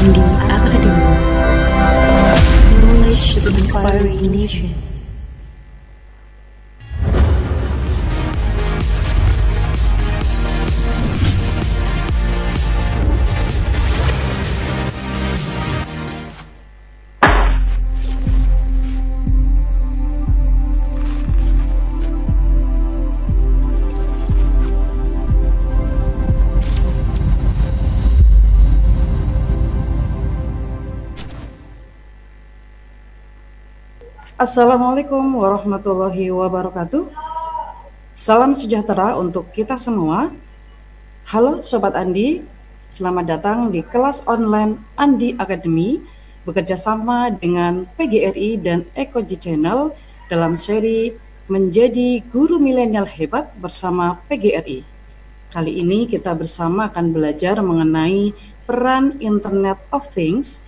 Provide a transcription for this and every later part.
Andi Academy, knowledge to inspire a nation. Assalamualaikum warahmatullahi wabarakatuh. Salam sejahtera untuk kita semua. Halo Sobat Andi, selamat datang di kelas online Andi Academy bekerja sama dengan PGRI dan Ekoji Channel dalam seri Menjadi Guru Milenial Hebat bersama PGRI. Kali ini kita bersama akan belajar mengenai peran Internet of Things.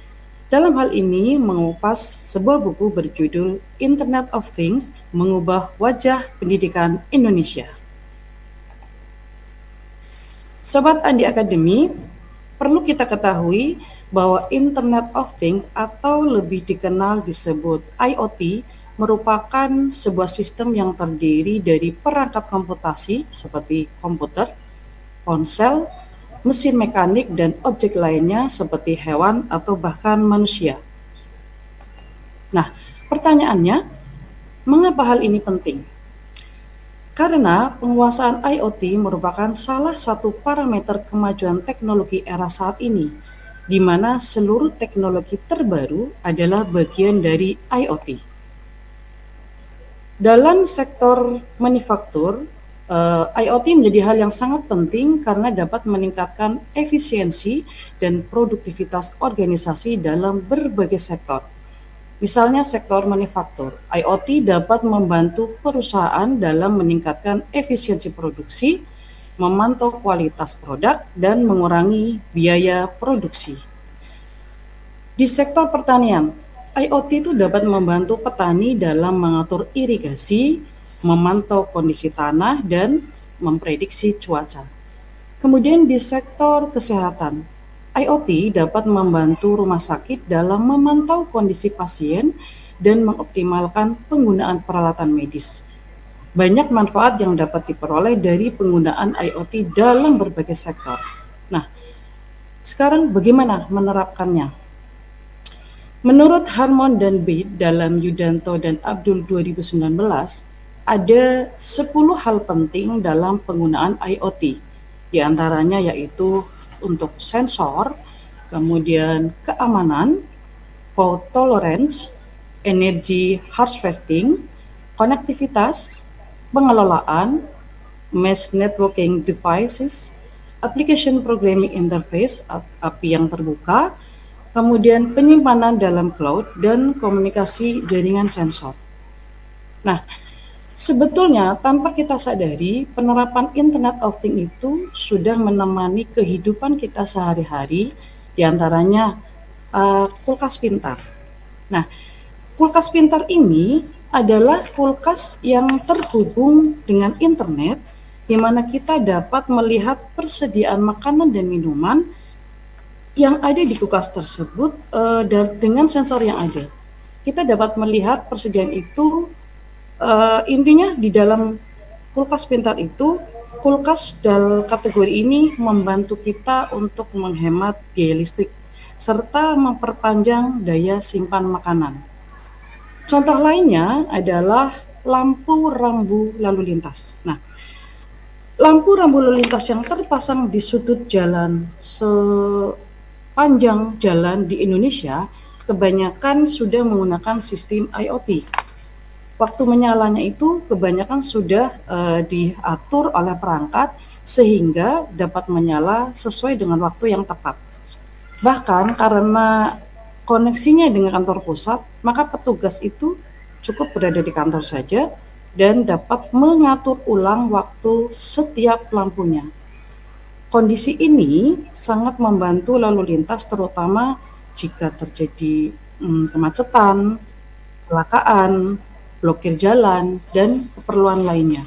Dalam hal ini mengupas sebuah buku berjudul Internet of Things, Mengubah Wajah Pendidikan Indonesia. Sobat Andi Academy, perlu kita ketahui bahwa Internet of Things atau lebih dikenal disebut IoT merupakan sebuah sistem yang terdiri dari perangkat komputasi seperti komputer, ponsel, mesin mekanik, dan objek lainnya seperti hewan atau bahkan manusia. Nah, pertanyaannya, mengapa hal ini penting? Karena penguasaan IoT merupakan salah satu parameter kemajuan teknologi era saat ini, di mana seluruh teknologi terbaru adalah bagian dari IoT. Dalam sektor manufaktur, IoT menjadi hal yang sangat penting karena dapat meningkatkan efisiensi dan produktivitas organisasi dalam berbagai sektor. Misalnya sektor manufaktur, IoT dapat membantu perusahaan dalam meningkatkan efisiensi produksi, memantau kualitas produk, dan mengurangi biaya produksi. Di sektor pertanian, IoT itu dapat membantu petani dalam mengatur irigasi, memantau kondisi tanah, dan memprediksi cuaca. Kemudian di sektor kesehatan, IoT dapat membantu rumah sakit dalam memantau kondisi pasien dan mengoptimalkan penggunaan peralatan medis. Banyak manfaat yang dapat diperoleh dari penggunaan IoT dalam berbagai sektor. Nah, sekarang bagaimana menerapkannya? Menurut Harmon dan Beit dalam Yudanto dan Abdul 2019, ada 10 hal penting dalam penggunaan IoT, di antaranya yaitu untuk sensor, kemudian keamanan, fault tolerance, energy harvesting, konektivitas, pengelolaan, mesh networking devices, application programming interface (API) yang terbuka, kemudian penyimpanan dalam cloud, dan komunikasi jaringan sensor. Nah, sebetulnya tanpa kita sadari, penerapan Internet of Things itu sudah menemani kehidupan kita sehari-hari, diantaranya kulkas pintar. Nah, kulkas pintar ini adalah kulkas yang terhubung dengan internet, di mana kita dapat melihat persediaan makanan dan minuman yang ada di kulkas tersebut dan dengan sensor yang ada. Kita dapat melihat persediaan itu. Intinya di dalam kulkas pintar itu, kulkas dalam kategori ini membantu kita untuk menghemat biaya listrik serta memperpanjang daya simpan makanan. Contoh lainnya adalah lampu rambu lalu lintas. Nah, Lampu rambu lalu lintas yang terpasang di sudut jalan sepanjang jalan di Indonesia kebanyakan sudah menggunakan sistem IoT. Waktu menyalanya itu kebanyakan sudah diatur oleh perangkat sehingga dapat menyala sesuai dengan waktu yang tepat. Bahkan karena koneksinya dengan kantor pusat, maka petugas itu cukup berada di kantor saja dan dapat mengatur ulang waktu setiap lampunya. Kondisi ini sangat membantu lalu lintas terutama jika terjadi kemacetan, kecelakaan, blokir jalan, dan keperluan lainnya.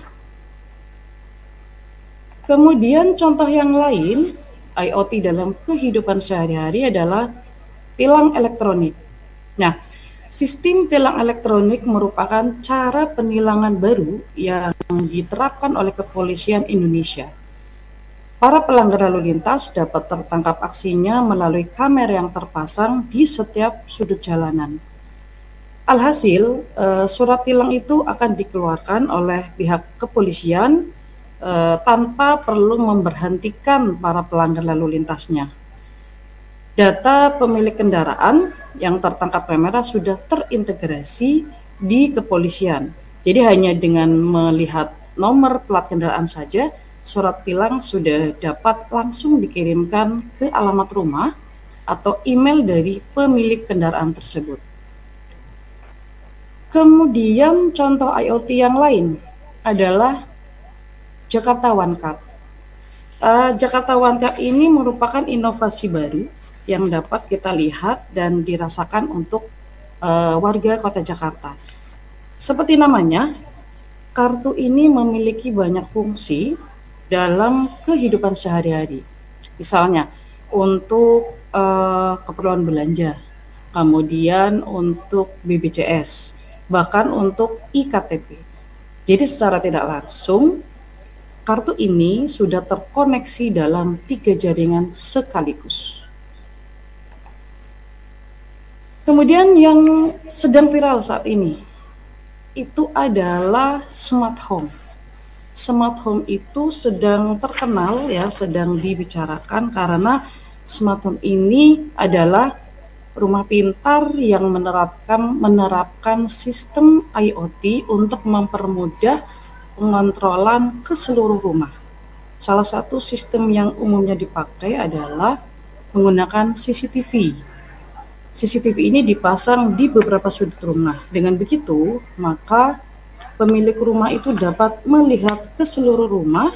Kemudian contoh yang lain IoT dalam kehidupan sehari-hari adalah tilang elektronik. Nah, sistem tilang elektronik merupakan cara penilangan baru yang diterapkan oleh kepolisian Indonesia. Para pelanggar lalu lintas dapat tertangkap aksinya melalui kamera yang terpasang di setiap sudut jalanan. Alhasil, surat tilang itu akan dikeluarkan oleh pihak kepolisian tanpa perlu memberhentikan para pelanggar lalu lintasnya. Data pemilik kendaraan yang tertangkap kamera sudah terintegrasi di kepolisian. Jadi hanya dengan melihat nomor plat kendaraan saja, surat tilang sudah dapat langsung dikirimkan ke alamat rumah atau email dari pemilik kendaraan tersebut. Kemudian contoh IoT yang lain adalah Jakarta One Card. Jakarta One Card ini merupakan inovasi baru yang dapat kita lihat dan dirasakan untuk warga Kota Jakarta. Seperti namanya, kartu ini memiliki banyak fungsi dalam kehidupan sehari-hari. Misalnya untuk keperluan belanja, kemudian untuk BPJS, bahkan untuk iktp. Jadi secara tidak langsung, kartu ini sudah terkoneksi dalam 3 jaringan sekaligus. Kemudian yang sedang viral saat ini, itu adalah smart home. Smart home itu sedang terkenal ya, sedang dibicarakan karena smart home ini adalah rumah pintar yang menerapkan sistem IoT untuk mempermudah pengontrolan ke seluruh rumah. Salah satu sistem yang umumnya dipakai adalah menggunakan CCTV. CCTV ini dipasang di beberapa sudut rumah. Dengan begitu, maka pemilik rumah itu dapat melihat ke seluruh rumah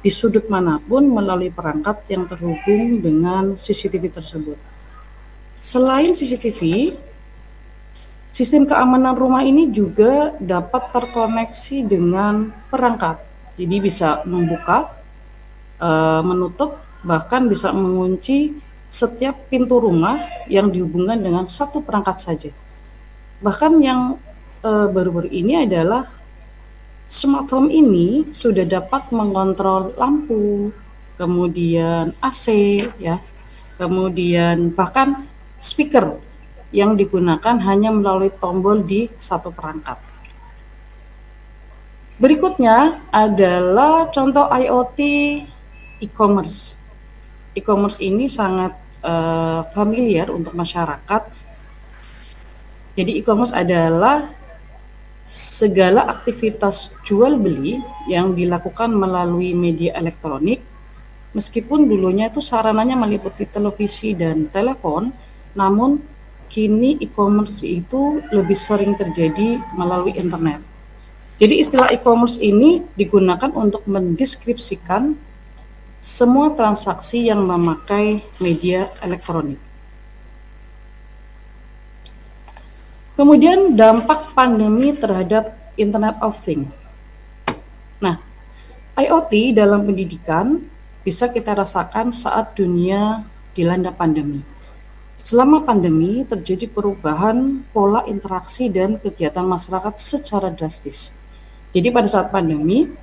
di sudut manapun melalui perangkat yang terhubung dengan CCTV tersebut. Selain CCTV, sistem keamanan rumah ini juga dapat terkoneksi dengan perangkat. Jadi bisa membuka, menutup, bahkan bisa mengunci setiap pintu rumah yang dihubungkan dengan satu perangkat saja. Bahkan yang baru-baru ini adalah smart home ini sudah dapat mengontrol lampu, kemudian AC, ya, kemudian bahkan speaker yang digunakan hanya melalui tombol di satu perangkat. Berikutnya adalah contoh IoT e-commerce. E-commerce ini sangat familiar untuk masyarakat. Jadi e-commerce adalah segala aktivitas jual beli yang dilakukan melalui media elektronik. Meskipun dulunya itu sarananya meliputi televisi dan telepon, namun kini e-commerce itu lebih sering terjadi melalui internet. Jadi istilah e-commerce ini digunakan untuk mendeskripsikan semua transaksi yang memakai media elektronik. Kemudian dampak pandemi terhadap Internet of Things. Nah, IoT dalam pendidikan bisa kita rasakan saat dunia dilanda pandemi. Selama pandemi terjadi perubahan pola interaksi dan kegiatan masyarakat secara drastis. Jadi pada saat pandemi,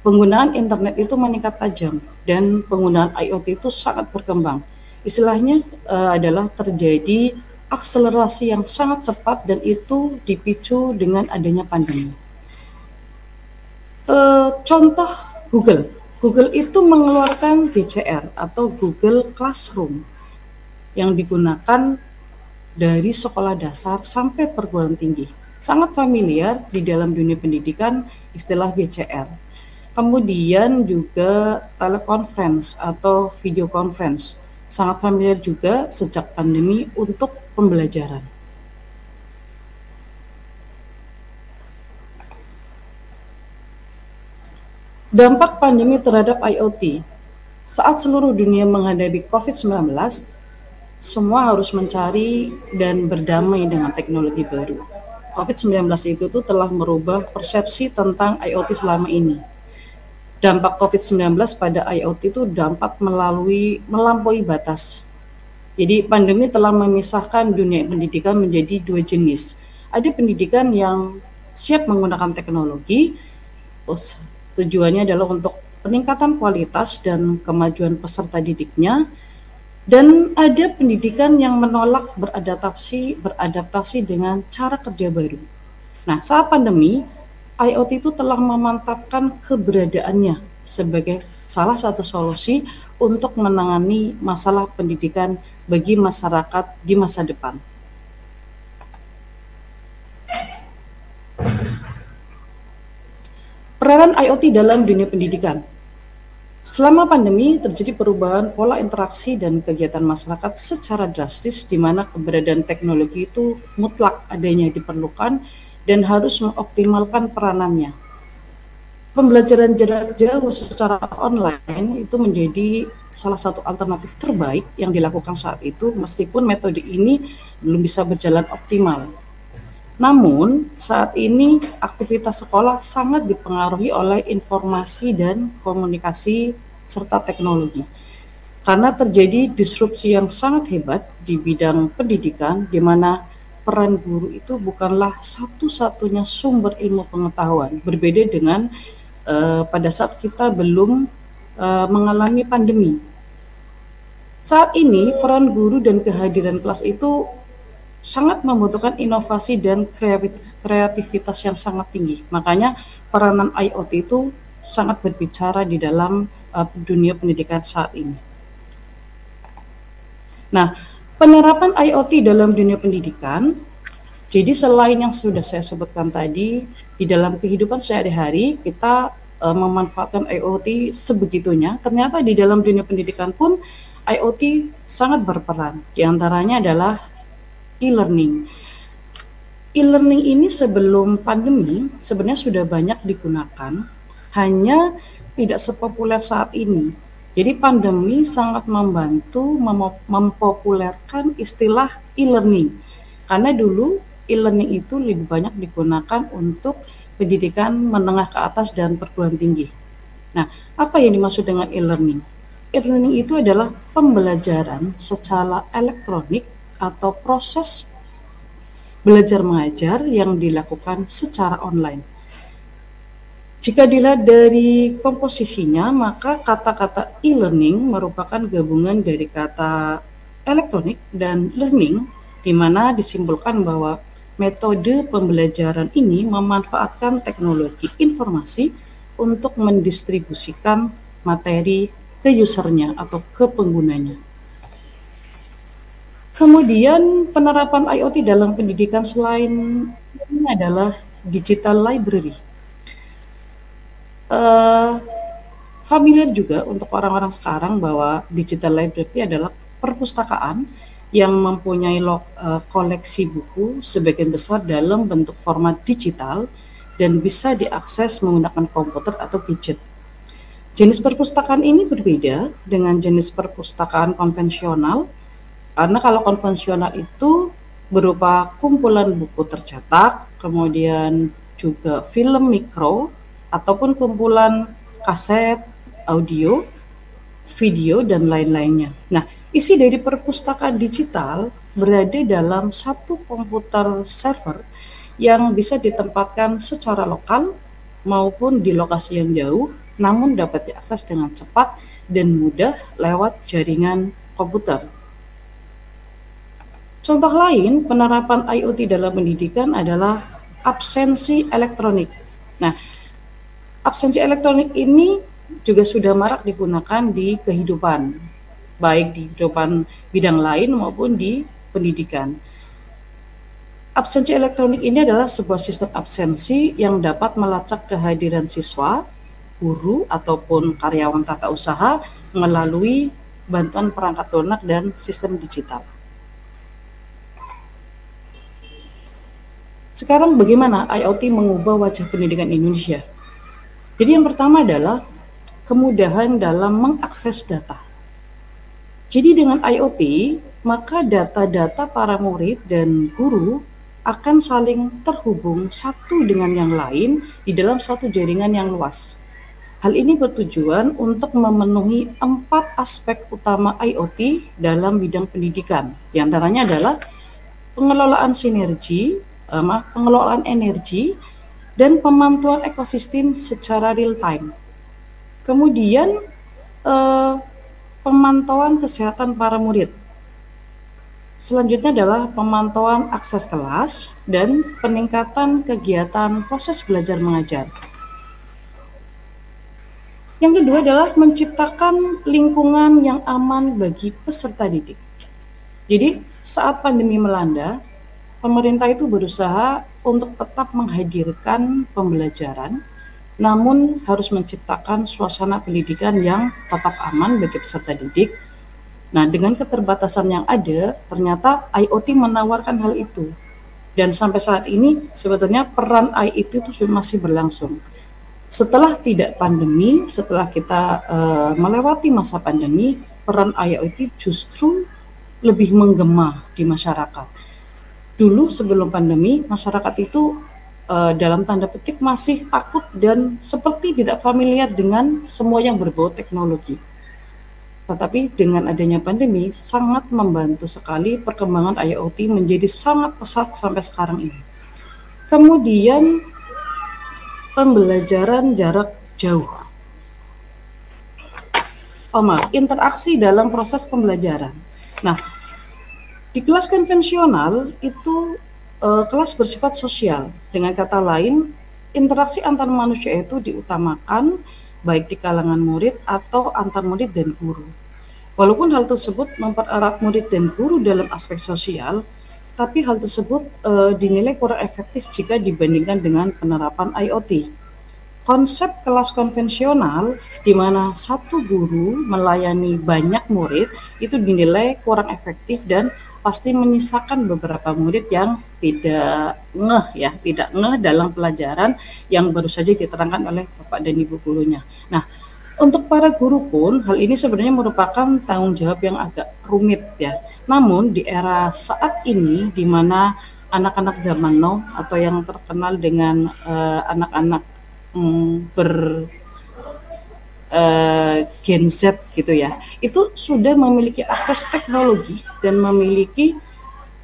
penggunaan internet itu meningkat tajam dan penggunaan IoT itu sangat berkembang. Istilahnya adalah terjadi akselerasi yang sangat cepat dan itu dipicu dengan adanya pandemi. Contoh Google. Google itu mengeluarkan GCR atau Google Classroom yang digunakan dari sekolah dasar sampai perguruan tinggi. Sangat familiar di dalam dunia pendidikan istilah GCR. Kemudian juga teleconference atau video conference. Sangat familiar juga sejak pandemi untuk pembelajaran. Dampak pandemi terhadap IoT. Saat seluruh dunia menghadapi COVID-19, semua harus mencari dan berdamai dengan teknologi baru. COVID-19 itu tuh telah merubah persepsi tentang IoT selama ini. Dampak COVID-19 pada IoT itu dampak melampaui batas. Jadi pandemi telah memisahkan dunia pendidikan menjadi dua jenis. Ada pendidikan yang siap menggunakan teknologi, tujuannya adalah untuk peningkatan kualitas dan kemajuan peserta didiknya, dan ada pendidikan yang menolak beradaptasi dengan cara kerja baru. Nah, saat pandemi, IoT itu telah memantapkan keberadaannya sebagai salah satu solusi untuk menangani masalah pendidikan bagi masyarakat di masa depan. Peran IoT dalam dunia pendidikan. Selama pandemi terjadi perubahan pola interaksi dan kegiatan masyarakat secara drastis, di mana keberadaan teknologi itu mutlak adanya diperlukan dan harus mengoptimalkan peranannya. Pembelajaran jarak jauh secara online itu menjadi salah satu alternatif terbaik yang dilakukan saat itu, meskipun metode ini belum bisa berjalan optimal. Namun, saat ini aktivitas sekolah sangat dipengaruhi oleh informasi dan komunikasi serta teknologi. Karena terjadi disrupsi yang sangat hebat di bidang pendidikan, di mana peran guru itu bukanlah satu-satunya sumber ilmu pengetahuan. Berbeda dengan pada saat kita belum mengalami pandemi. Saat ini, peran guru dan kehadiran kelas itu sangat membutuhkan inovasi dan kreativitas yang sangat tinggi. Makanya peranan IoT itu sangat berbicara di dalam dunia pendidikan saat ini. Nah, penerapan IoT dalam dunia pendidikan, jadi selain yang sudah saya sebutkan tadi, di dalam kehidupan sehari-hari kita memanfaatkan IoT sebegitunya, ternyata di dalam dunia pendidikan pun IoT sangat berperan. Di antaranya adalah e-learning. E-learning ini sebelum pandemi sebenarnya sudah banyak digunakan, hanya tidak sepopuler saat ini. Jadi pandemi sangat membantu mempopulerkan istilah e-learning. Karena dulu e-learning itu lebih banyak digunakan untuk pendidikan menengah ke atas dan perguruan tinggi. Nah, apa yang dimaksud dengan e-learning? E-learning itu adalah pembelajaran secara elektronik atau proses belajar mengajar yang dilakukan secara online. Jika dilihat dari komposisinya, maka kata-kata e-learning merupakan gabungan dari kata elektronik dan learning, di mana disimpulkan bahwa metode pembelajaran ini memanfaatkan teknologi informasi untuk mendistribusikan materi ke usernya atau ke penggunanya. Kemudian penerapan IoT dalam pendidikan selain ini adalah digital library. Familiar juga untuk orang-orang sekarang bahwa digital library adalah perpustakaan yang mempunyai koleksi buku sebagian besar dalam bentuk format digital dan bisa diakses menggunakan komputer atau gadget. Jenis perpustakaan ini berbeda dengan jenis perpustakaan konvensional, karena kalau konvensional itu berupa kumpulan buku tercetak, kemudian juga film mikro, ataupun kumpulan kaset, audio, video, dan lain-lainnya. Nah, isi dari perpustakaan digital berada dalam satu komputer server yang bisa ditempatkan secara lokal maupun di lokasi yang jauh, namun dapat diakses dengan cepat dan mudah lewat jaringan komputer. Contoh lain penerapan IoT dalam pendidikan adalah absensi elektronik. Nah, absensi elektronik ini juga sudah marak digunakan di kehidupan, baik di kehidupan bidang lain maupun di pendidikan. Absensi elektronik ini adalah sebuah sistem absensi yang dapat melacak kehadiran siswa, guru, ataupun karyawan tata usaha melalui bantuan perangkat lunak dan sistem digital. Sekarang bagaimana IoT mengubah wajah pendidikan Indonesia? Jadi yang pertama adalah kemudahan dalam mengakses data. Jadi dengan IoT, maka data-data para murid dan guru akan saling terhubung satu dengan yang lain di dalam satu jaringan yang luas. Hal ini bertujuan untuk memenuhi 4 aspek utama IoT dalam bidang pendidikan. Di antaranya adalah pengelolaan sinergi, pengelolaan energi, dan pemantauan ekosistem secara real time. Kemudian pemantauan kesehatan para murid. Selanjutnya adalah pemantauan akses kelas dan peningkatan kegiatan proses belajar mengajar. Yang kedua adalah menciptakan lingkungan yang aman bagi peserta didik. Jadi saat pandemi melanda, pemerintah itu berusaha untuk tetap menghadirkan pembelajaran, namun harus menciptakan suasana pendidikan yang tetap aman bagi peserta didik. Nah, dengan keterbatasan yang ada, ternyata IoT menawarkan hal itu. Dan sampai saat ini, sebetulnya peran IoT itu masih berlangsung. Setelah tidak pandemi, setelah kita melewati masa pandemi, peran IoT justru lebih menggema di masyarakat. Dulu sebelum pandemi, masyarakat itu dalam tanda petik masih takut dan seperti tidak familiar dengan semua yang berbau teknologi. Tetapi dengan adanya pandemi, sangat membantu sekali perkembangan IoT menjadi sangat pesat sampai sekarang ini. Kemudian, pembelajaran jarak jauh. Interaksi dalam proses pembelajaran. Nah, di kelas konvensional itu kelas bersifat sosial. Dengan kata lain, interaksi antar manusia itu diutamakan baik di kalangan murid atau antar murid dan guru. Walaupun hal tersebut mempererat murid dan guru dalam aspek sosial, tapi hal tersebut dinilai kurang efektif jika dibandingkan dengan penerapan IoT. Konsep kelas konvensional di mana satu guru melayani banyak murid itu dinilai kurang efektif dan pasti menyisakan beberapa murid yang tidak ngeh dalam pelajaran yang baru saja diterangkan oleh Bapak dan Ibu gurunya. Nah, untuk para guru pun hal ini sebenarnya merupakan tanggung jawab yang agak rumit ya. Namun di era saat ini di mana anak-anak zaman now atau yang terkenal dengan anak-anak Gen Z gitu ya, itu sudah memiliki akses teknologi dan memiliki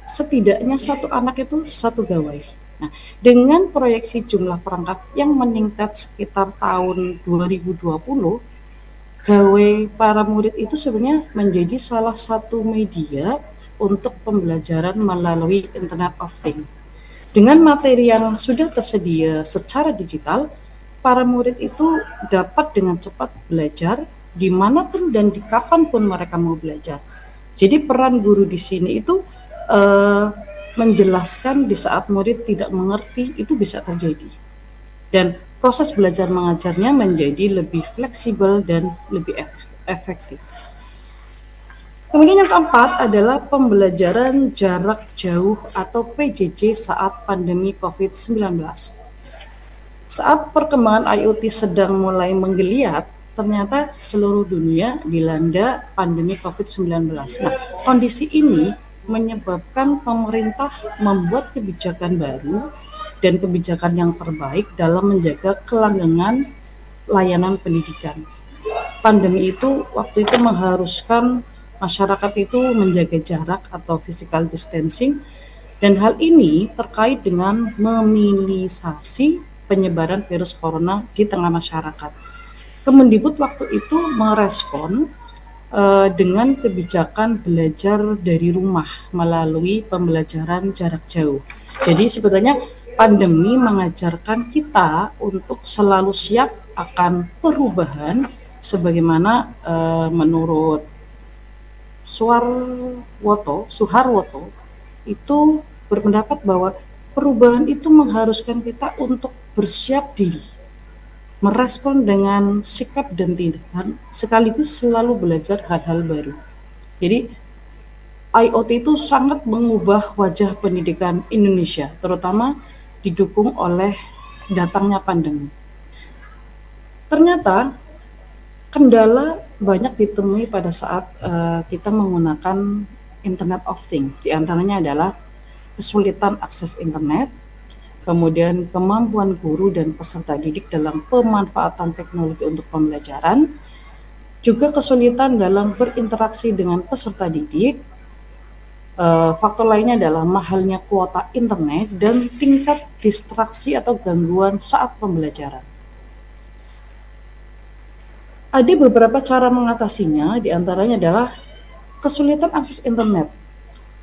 setidaknya satu anak itu satu gawai. Nah, dengan proyeksi jumlah perangkat yang meningkat sekitar tahun 2020, gawai para murid itu sebenarnya menjadi salah satu media untuk pembelajaran melalui Internet of Things. Dengan materi yang sudah tersedia secara digital, para murid itu dapat dengan cepat belajar dimanapun dan di kapanpun mereka mau belajar. Jadi peran guru di sini itu menjelaskan di saat murid tidak mengerti itu bisa terjadi. Dan proses belajar mengajarnya menjadi lebih fleksibel dan lebih efektif. Kemudian yang keempat adalah pembelajaran jarak jauh atau PJJ saat pandemi COVID-19. Saat perkembangan IoT sedang mulai menggeliat, ternyata seluruh dunia dilanda pandemi COVID-19. Nah, kondisi ini menyebabkan pemerintah membuat kebijakan baru dan kebijakan yang terbaik dalam menjaga kelanggengan layanan pendidikan. Pandemi itu waktu itu mengharuskan masyarakat itu menjaga jarak atau physical distancing, dan hal ini terkait dengan meminimalisasi penyebaran virus corona di tengah masyarakat. Kemendikbud waktu itu merespon dengan kebijakan belajar dari rumah melalui pembelajaran jarak jauh. Jadi sebetulnya pandemi mengajarkan kita untuk selalu siap akan perubahan sebagaimana menurut Suharwoto itu berpendapat bahwa perubahan itu mengharuskan kita untuk bersiap diri, merespon dengan sikap dan tindakan, sekaligus selalu belajar hal-hal baru. Jadi IoT itu sangat mengubah wajah pendidikan Indonesia, terutama didukung oleh datangnya pandemi. Ternyata kendala banyak ditemui pada saat kita menggunakan Internet of Things. Di antaranya adalah kesulitan akses internet, kemudian kemampuan guru dan peserta didik dalam pemanfaatan teknologi untuk pembelajaran, juga kesulitan dalam berinteraksi dengan peserta didik. Faktor lainnya adalah mahalnya kuota internet dan tingkat distraksi atau gangguan saat pembelajaran. Ada beberapa cara mengatasinya, diantaranya adalah kesulitan akses internet.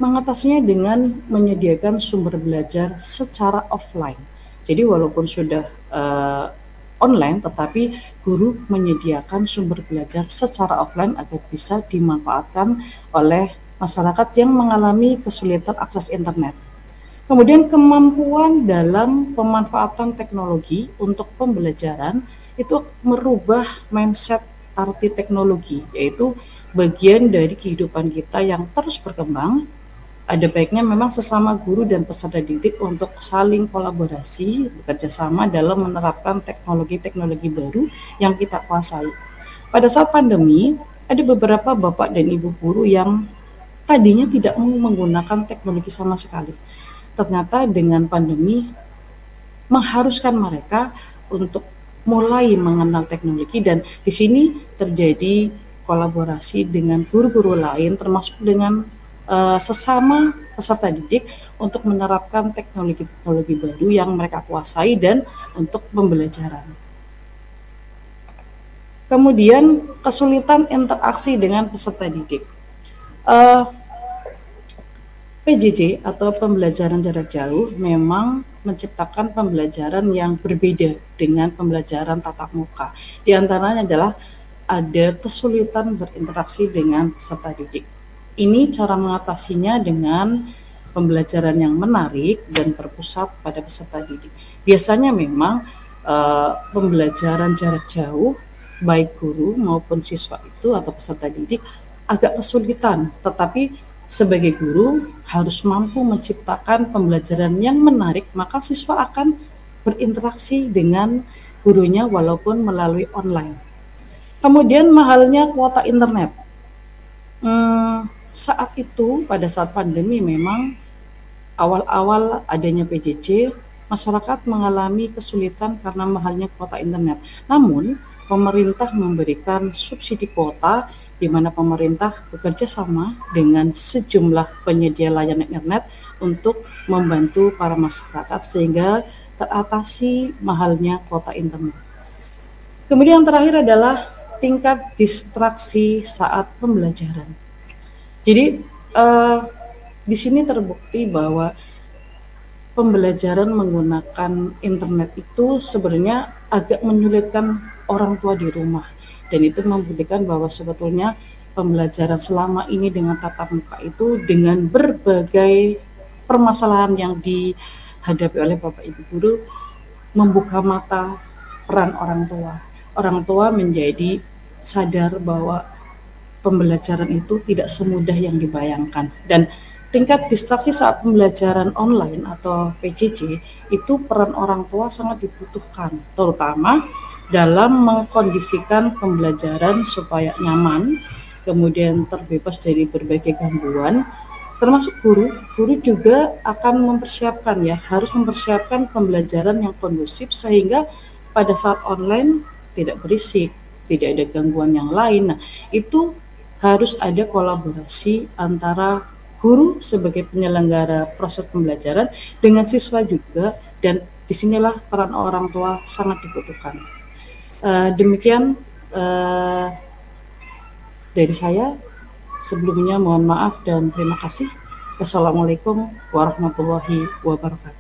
Mengatasinya dengan menyediakan sumber belajar secara offline. Jadi walaupun sudah online, tetapi guru menyediakan sumber belajar secara offline agar bisa dimanfaatkan oleh masyarakat yang mengalami kesulitan akses internet. Kemudian kemampuan dalam pemanfaatan teknologi untuk pembelajaran itu merubah mindset arti teknologi, yaitu bagian dari kehidupan kita yang terus berkembang. Ada baiknya memang sesama guru dan peserta didik untuk saling kolaborasi, bekerja sama dalam menerapkan teknologi-teknologi baru yang kita kuasai. Pada saat pandemi, ada beberapa bapak dan ibu guru yang tadinya tidak mau menggunakan teknologi sama sekali. Ternyata dengan pandemi mengharuskan mereka untuk mulai mengenal teknologi, dan di sini terjadi kolaborasi dengan guru-guru lain termasuk dengan sesama peserta didik untuk menerapkan teknologi-teknologi baru yang mereka kuasai dan untuk pembelajaran. Kemudian kesulitan interaksi dengan peserta didik. PJJ atau pembelajaran jarak jauh memang menciptakan pembelajaran yang berbeda dengan pembelajaran tatap muka. Di antaranya adalah ada kesulitan berinteraksi dengan peserta didik. Ini cara mengatasinya dengan pembelajaran yang menarik dan berpusat pada peserta didik. Biasanya memang pembelajaran jarak jauh, baik guru maupun siswa itu atau peserta didik agak kesulitan, tetapi sebagai guru harus mampu menciptakan pembelajaran yang menarik, maka siswa akan berinteraksi dengan gurunya walaupun melalui online. Kemudian mahalnya kuota internet. Saat itu, pada saat pandemi memang awal-awal adanya PJJ, masyarakat mengalami kesulitan karena mahalnya kuota internet. Namun, pemerintah memberikan subsidi kuota, di mana pemerintah bekerja sama dengan sejumlah penyedia layanan internet untuk membantu para masyarakat sehingga teratasi mahalnya kuota internet. Kemudian yang terakhir adalah tingkat distraksi saat pembelajaran. Jadi di sini terbukti bahwa pembelajaran menggunakan internet itu sebenarnya agak menyulitkan orang tua di rumah, dan itu membuktikan bahwa sebetulnya pembelajaran selama ini dengan tatap muka itu dengan berbagai permasalahan yang dihadapi oleh Bapak Ibu guru membuka mata peran orang tua. Orang tua menjadi sadar bahwa pembelajaran itu tidak semudah yang dibayangkan, dan tingkat distraksi saat pembelajaran online atau PJJ itu peran orang tua sangat dibutuhkan, terutama dalam mengkondisikan pembelajaran supaya nyaman, kemudian terbebas dari berbagai gangguan, termasuk guru. Guru juga akan harus mempersiapkan pembelajaran yang kondusif sehingga pada saat online tidak berisik, tidak ada gangguan yang lain. Nah, itu harus ada kolaborasi antara guru sebagai penyelenggara proses pembelajaran dengan siswa juga, dan disinilah peran orang tua sangat dibutuhkan. Demikian dari saya. Sebelumnya mohon maaf dan terima kasih. Wassalamualaikum warahmatullahi wabarakatuh.